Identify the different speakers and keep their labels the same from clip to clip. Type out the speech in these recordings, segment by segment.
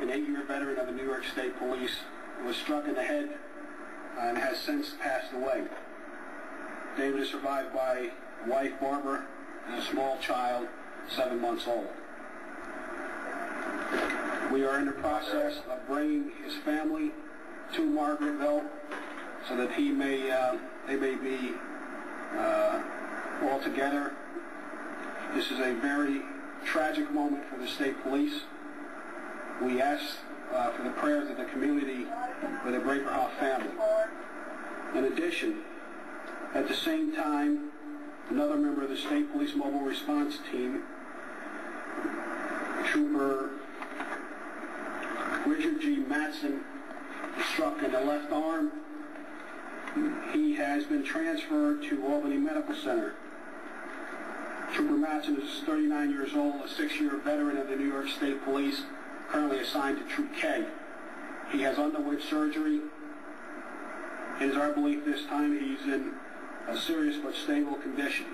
Speaker 1: an 8-year veteran of the New York State Police, was struck in the head and has since passed away. David is survived by wife Barbara and a small child, 7 months old. We are in the process of bringing his family to Margaretville so that they may be all together. This is a very tragic moment for the state police. We ask for the prayers of the community for the Brinkerhoff family. In addition, at the same time, another member of the State Police Mobile Response Team, Trooper Richard G. Matson, was struck in the left arm. He has been transferred to Albany Medical Center. Trooper Matson is 39 years old, a 6-year veteran of the New York State Police, currently assigned to Troop K. He has underwent surgery. It is our belief this time he's in a serious but stable condition.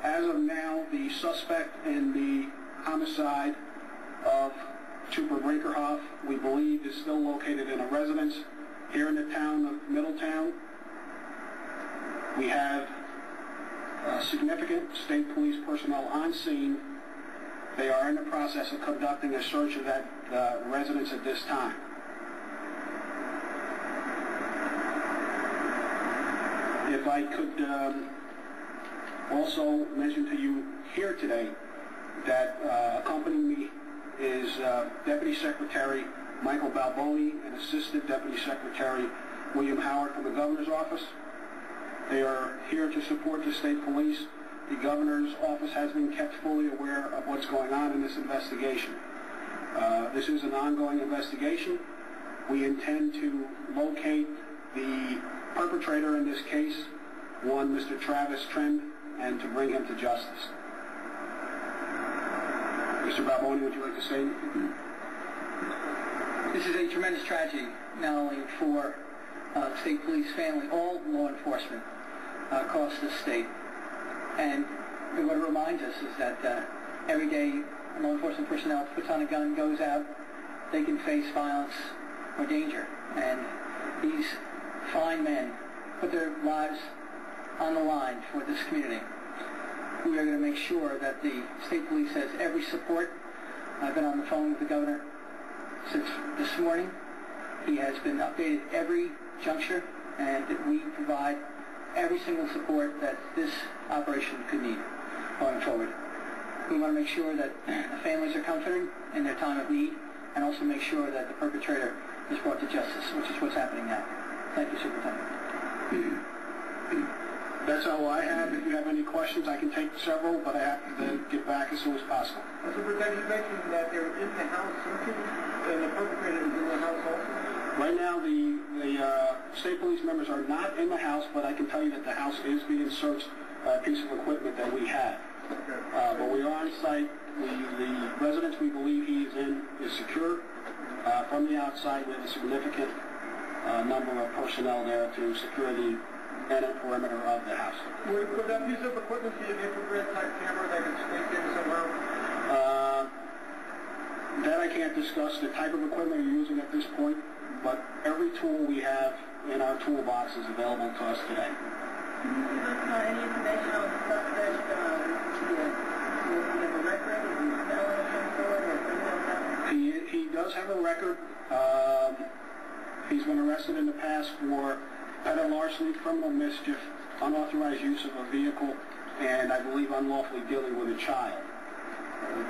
Speaker 1: As of now, the suspect in the homicide of Trooper Brinkerhoff, we believe, is still located in a residence here in the town of Middletown. We have significant state police personnel on scene. They are in the process of conducting a search of that residence at this time. If I could also mention to you here today that accompanying me is Deputy Secretary Michael Balboni and Assistant Deputy Secretary William Howard from the Governor's Office. They are here to support the state police. The Governor's Office has been kept fully aware of what's going on in this investigation. This is an ongoing investigation. We intend to locate the perpetrator in this case, one Mr. Travis Trend, and to bring him to justice. Mr. Balboni, would you like to say anything?
Speaker 2: This is a tremendous tragedy, not only for the state police family, all law enforcement across the state. And what it reminds us is that every day law enforcement personnel puts on a gun, goes out, they can face violence or danger. And these fine men put their lives on the line for this community. We are going to make sure that the state police has every support. I've been on the phone with the governor since this morning. He has been updated every juncture, and we provide every single support that this operation could need going forward. We want to make sure that the families are comforted in their time of need, and also make sure that the perpetrator is brought to justice, which is what's happening now. Thank you, Superintendent.
Speaker 1: That's all I have. If you have any questions, I can take several, but I have to get back as soon as possible.
Speaker 3: Superintendent, you mentioned that they're in the house searching, and the perpetrator is in the house also?
Speaker 1: Right now, the state police members are not in the house, but I can tell you that the house is being searched by a piece of equipment that we have.
Speaker 3: Okay.
Speaker 1: But we are on site. The residence we believe he is in is secure. From the outside, we have a significant number of personnel there to secure the inner perimeter of the house.
Speaker 3: Would that piece of equipment be an infrared type camera that can sneak in somehow?
Speaker 1: That I can't discuss the type of equipment you're using at this point, but every tool we have in our toolbox is available to us today.
Speaker 4: Can you give us any information on the suspect? Do you have a record? Is he felon of some sort or criminal offense?
Speaker 1: He does have a record. He's been arrested in the past for petty larceny, criminal mischief, unauthorized use of a vehicle, and I believe unlawfully dealing with a child.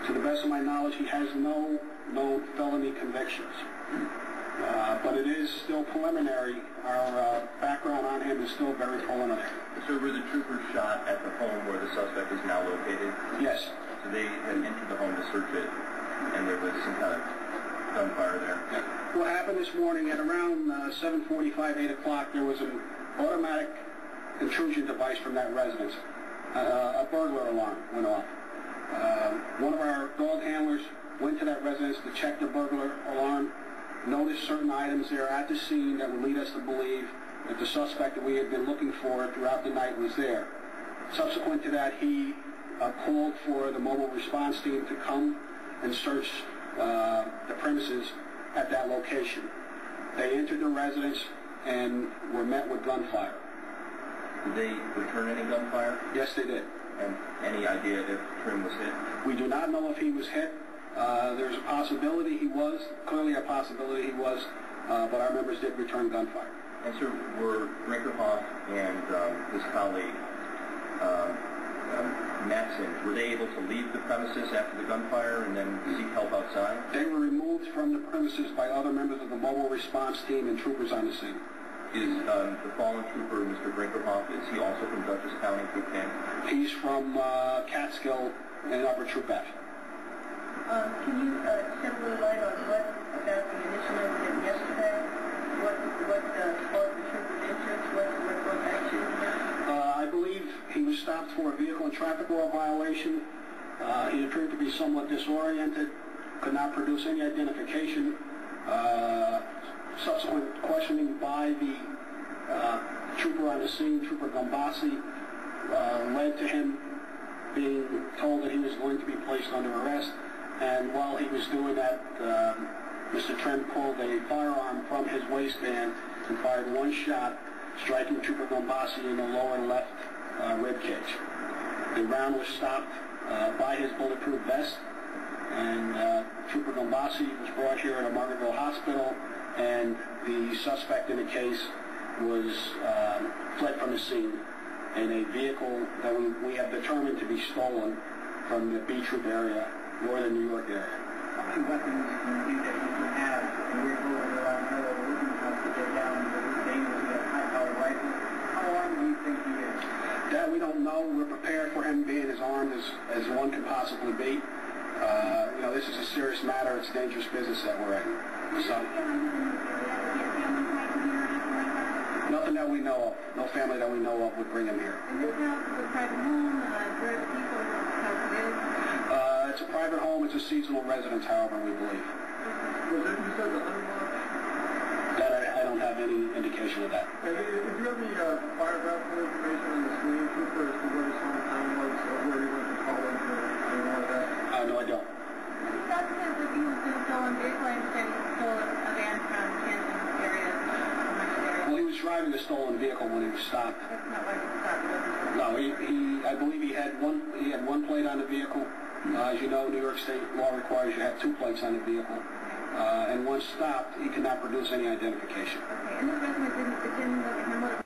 Speaker 1: To the best of my knowledge, he has no felony convictions. But it is still preliminary. Our background on him is still very preliminary.
Speaker 5: So were the troopers shot at the home where the suspect is now located?
Speaker 1: Yes.
Speaker 5: So they had entered the home to search it, and there was some kind of gunfire there?
Speaker 1: What happened this morning at around 7:45, 8 o'clock, there was an automatic intrusion device from that residence. A burglar alarm went off. One of our dog handlers went to that residence to check the burglar alarm, noticed certain items there at the scene that would lead us to believe that the suspect that we had been looking for throughout the night was there. Subsequent to that, he called for the mobile response team to come and search the premises at that location. They entered the residence and were met with gunfire.
Speaker 5: Did they return any gunfire?
Speaker 1: Yes, they did.
Speaker 5: And any idea if Trim was hit?
Speaker 1: We do not know if he was hit. There's a possibility he was, clearly a possibility he was, but our members did return gunfire.
Speaker 5: And sir, were Brinkerhoff and his colleague Matson, were they able to leave the premises after the gunfire and then seek help outside?
Speaker 1: They were removed from the premises by other members of the mobile response team and troopers on the scene.
Speaker 5: Is the fallen trooper, Mr. Brinkerhoff, is he also from Dutchess County, Cook County?
Speaker 1: He's from Catskill and Upper Troop F.
Speaker 4: Can you shed a little light on what about the initial incident yesterday? What caused the trooper's interest? What action he had?
Speaker 1: I believe he was stopped for a vehicle and traffic law violation. He appeared to be somewhat disoriented, could not produce any identification. Subsequent questioning by the trooper on the scene, Trooper Gombasi, led to him being told that he was going to be placed under arrest. And while he was doing that, Mr. Trent pulled a firearm from his waistband and fired one shot, striking Trooper Gombasi in the lower left rib cage. The round was stopped by his bulletproof vest, and Trooper Gombasi was brought here at a Margaretville hospital, and the suspect in the case was fled from the scene in a vehicle that we have determined to be stolen from the Beach Troop area, northern New York area.
Speaker 3: How many weapons do you think that you have? And we're going to looking to get down to the dangerous high-powered rifle. How armed do you think he is?
Speaker 1: That we don't know. We're prepared for him being as armed as one can possibly be. You know, this is a serious matter. It's dangerous business that we're in. So, nothing that we know of. No family that we know of would bring him here.
Speaker 4: And this house is a private home. Where the people house is?
Speaker 1: It's a private home. It's a seasonal residence, however, we believe.
Speaker 3: Was there, you said the hunting lodge?
Speaker 1: That I don't have any indication of that.
Speaker 3: If you have any biographical information on the screen trooper as to where his hometown was, or where he went to college, or anything like that?
Speaker 1: No, I don't.
Speaker 4: The suspect that he was in a stolen vehicle, I understand he stole a van from Kansas area.
Speaker 1: Well, he was driving a stolen vehicle when he was stopped.
Speaker 4: That's not why he was stopped.
Speaker 1: No, I believe he had one plate on the vehicle. As you know, New York State law requires you have 2 plates on the vehicle. And once stopped, he could not produce any identification.
Speaker 4: Okay, and this resident didn't look at him.